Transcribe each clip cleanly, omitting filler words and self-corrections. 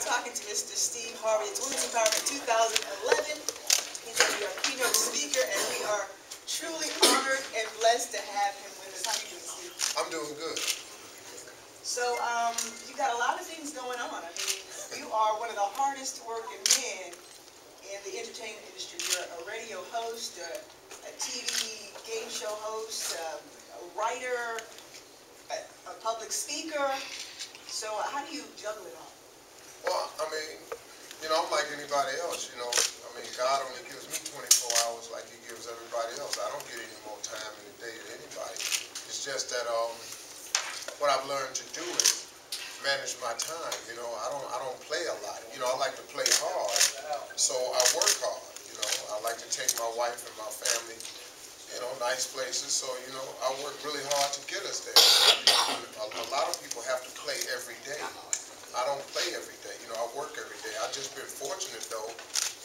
talking to Mr. Steve Harvey. It's Women's Empowerment 2011. He's going to be our keynote speaker, and we are truly honored and blessed to have him with us. How are you doing, Steve? I'm doing good. So, you got a lot of things going on. I mean, you are one of the hardest working men in the entertainment industry. You're a radio host, a TV game show host, a writer, a public speaker. So how do you juggle it all? Well, I mean, I'm like anybody else, I mean, God only gives me 24 hours like he gives everybody else. I don't get any more time in the day than anybody. It's just that what I've learned to do is manage my time. I don't play a lot. I like to play hard, so I work hard. I like to take my wife and my family, nice places. So, I work really hard to get us there. A lot of people have to play every day. I don't play every day. I work every day. I've just been fortunate, though,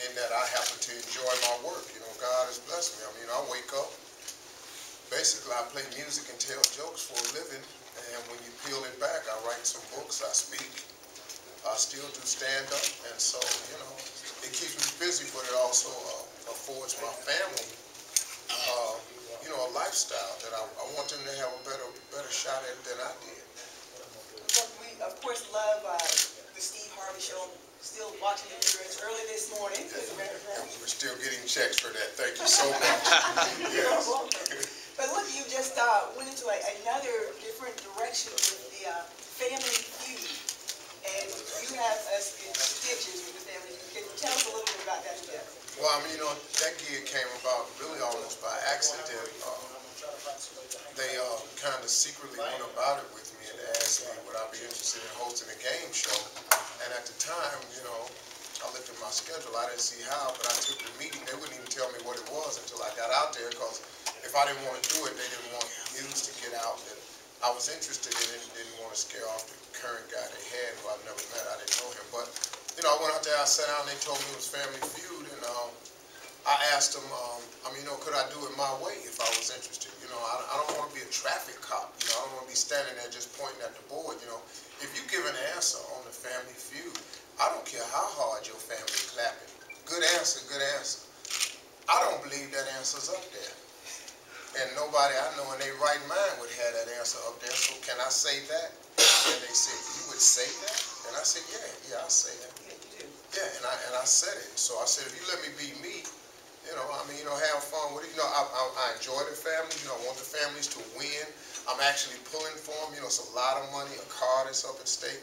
in that I happen to enjoy my work. God has blessed me. I mean, I wake up. Basically, I play music and tell jokes for a living. And when you peel it back, I write some books, I speak. I still do stand-up. And so, it keeps me busy, but it also affords my family a lifestyle that I want them to have a better shot at than I did. Well, we, of course, love the Steve Harvey Show. Still watching it here. It's early this morning. And we're still getting checks for that. Thank you so much. You're welcome. But look, you just went into another different direction with the Family Feud. And you have us in stitches with the Family Feud. Can you tell us a little bit about that together? Well, I mean, that gig came about really almost by accident. They kind of secretly went about it with me and asked me would I be interested in hosting a game show. And at the time, I looked at my schedule. I didn't see how, but I took the meeting. They wouldn't even tell me what it was until I got out there, because if I didn't want to do it, they didn't want news to get out that I was interested in it and didn't want to scare off the current guy they had, who I've never met. I didn't know him. But, I went out there, I sat down, and they told me it was Family Feud, and I asked them, could I do it my way if I was interested? I don't want to be a traffic cop. I don't want to be standing there just pointing at the board. If you give an answer on the Family Feud, I don't care how hard your family clapping. Good answer, good answer. I don't believe that answer's up there. And nobody I know in their right mind would have that answer up there. So can I say that? And they said, you would say that? And I said, yeah, I say that. Yeah, and I said it. So I said, if you let me be me, have fun with it. I enjoy the family. I want the families to win. I'm actually pulling for them. It's a lot of money, a car that's up at stake.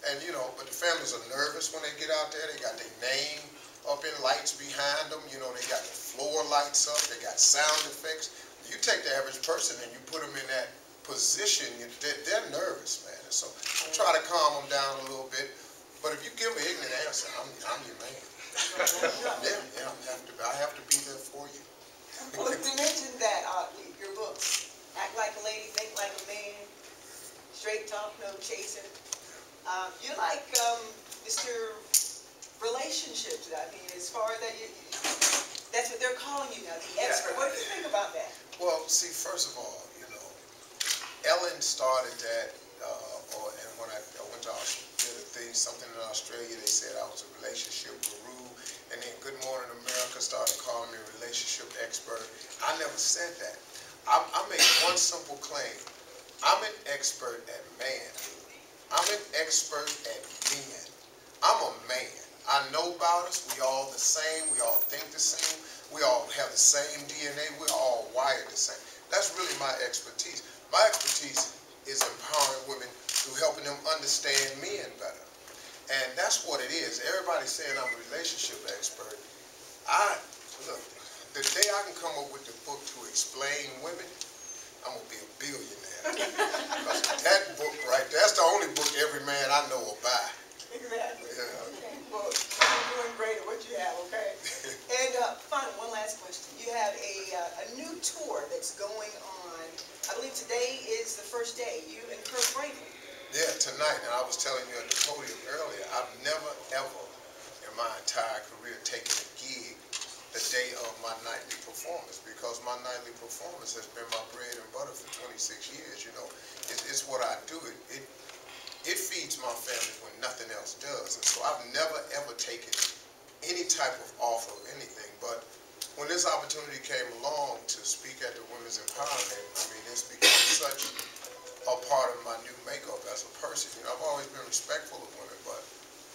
And, but the families are nervous when they get out there. They got their name up in lights behind them. They got the floor lights up. They got sound effects. You take the average person and you put them in that position, they're nervous, man. And so I try to calm them down a little bit. But if you give an ignorant answer, I'm your man. I have to be there for you. Well, to mention that, your books, Act Like a Lady, Think Like a Man, Straight Talk, No Chasing. You're like Mr. Relationships. I mean, as far as that, that's what they're calling you now, the expert. What do you think about that? Well, see, first of all, Ellen started that, and when I went to something in Australia, they said I was a relationship guru, and then Good Morning America started calling me a relationship expert. I never said that. I make one simple claim. I'm an expert at man. I'm an expert at men. I'm a man. I know about us. We all the same. We all think the same. We all have the same DNA. We're all wired the same. That's really my expertise. My expertise is empowering women through helping them understand men better. And that's what it is. Everybody's saying I'm a relationship expert. Look, the day I can come up with the book to explain women, I'm going to be a billionaire. Because that book right there, that's the only book every man I know will buy. Exactly. Yeah. Okay. Well, you're doing great at what you have, okay? And finally, one last question. You have a new tour that's going on. I believe today is the first day. You and Kurt Franklin. Yeah, tonight, and I was telling you at the podium earlier, I've never, ever in my entire career taken a gig the day of my nightly performance, because my nightly performance has been my bread and butter for 26 years, It's what I do. it feeds my family when nothing else does. And so I've never ever taken any type of offer or anything. But when this opportunity came along to speak at the Women's Empowerment, I mean, it's become such a part of my new makeup as a person. You know, I've always been respectful of women, but,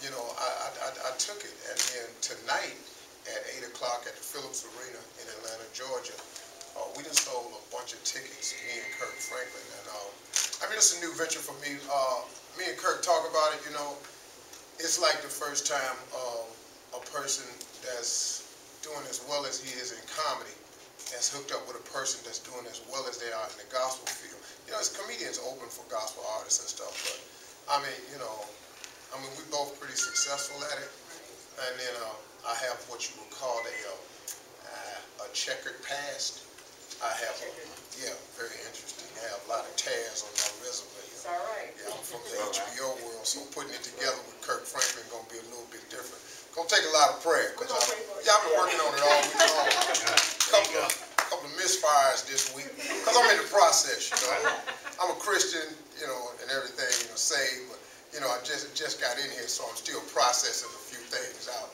you know, I took it. And then tonight at 8 o'clock at the Phillips Arena in Atlanta, Georgia, we just sold a bunch of tickets, me and Kirk Franklin. And I mean, it's a new venture for me. Me and Kirk talk about it, you know. It's like the first time a person that's doing as well as he is in comedy has hooked up with a person that's doing as well as they are in the gospel field. You know, as comedians open for gospel artists and stuff, but I mean, you know, we're both pretty successful at it. And then I have what you would call a checkered past. I have, yeah, very interesting. I have a lot of tabs on my resume. It's all right. Yeah, I'm from the HBO world, so putting it together with Kirk Franklin going to be a little bit different. Going to take a lot of prayer. We're going to pray for it. Yeah, I've been working on it all week long. Couple of misfires this week, because I'm in the process, you know. I'm a Christian, you know, and everything, you know, saved, but, you know, I just got in here, so I'm still processing a few things out.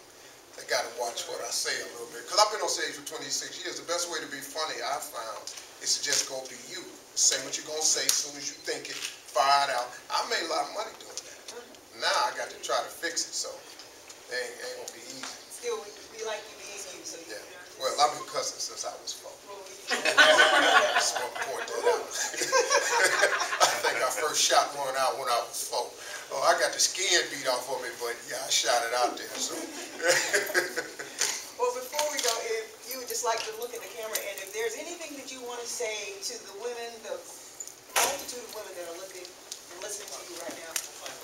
I got to watch what I say a little bit, because I've been on stage for 26 years. The best way to be funny, I've found, is to just go be you. Say what you're going to say as soon as you think it, fire it out. I made a lot of money doing that. Now I got to try to fix it, so it ain't going to be easy. Still, be like you being you, so you. Yeah. Well, I've been cussing since I was 4. Just want to point that out. I think I first shot one out when I was 4. Oh, I got the skin beat off of me, but yeah, I shot it out there. So. Well, before we go, if you would just like to look at the camera, and if there's anything that you want to say to the women, the multitude of women that are looking and listening to you right now,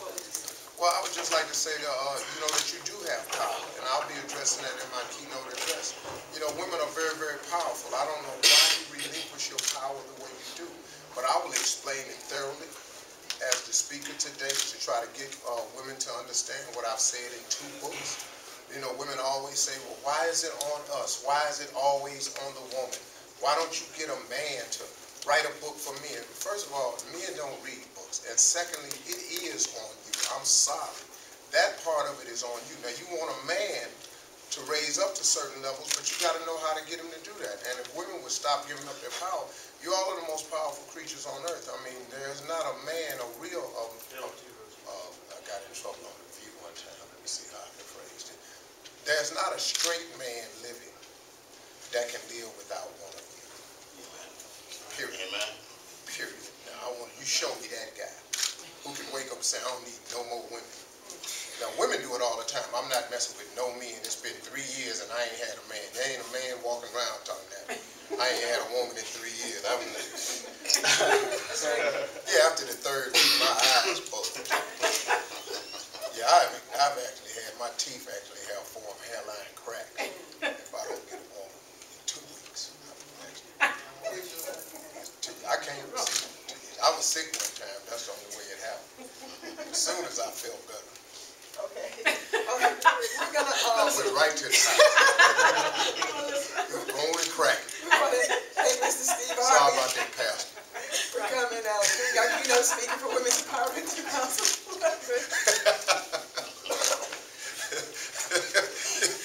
what would you say? Well, I would just like to say, you know, that you do have power, and I'll be addressing that in my keynote address. You know, women are very, very powerful. I don't know why you relinquish your power the way you do, but I will explain it thoroughly as the speaker today to try to get women to understand what I've said in 2 books. You know, women always say, well, why is it on us? Why is it always on the woman? Why don't you get a man to write a book for men? First of all, men don't read books. And secondly, it is on you. I'm sorry. That part of it is on you. Now, you want a man to raise up to certain levels, but you got to know how to get him to do that. And if women would stop giving up their power, you all are the most powerful creatures on earth. I mean, there's not a man, a real, I got in trouble on the View one time. Let me see how I can phrase it. There's not a straight man living that can live without one of you. Period. Amen. Period. Now, I want you show me that guy who can wake up and say, I don't need no more women. Now, women do it all the time. I'm not messing with no men. It's been 3 years and I ain't had a man. There ain't a man walking around talking that. I ain't had a woman in 3 years. Yeah, after the 3rd week, my eyes bulged. Yeah, I've actually had, my teeth actually have formed hairline crack if I don't get a woman in 2 weeks. I can't receive it. I was sick one time. That's the only way it happened. As soon as I felt better. Okay. Okay. We're gonna. I went right to the house. It was going and cracking. Hey, Mr. Steve Sorry Harvey, about that, Pastor. for coming out. You know, speaking for Women's Empowerment 2011.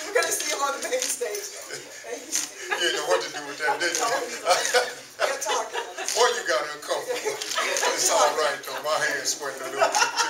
We're gonna see him on the main stage. Thank you, Steve. You didn't know what to do with that, did you? You're talking. Boy, you got uncomfortable. It's all right, though. My hand's sweating a little bit, too.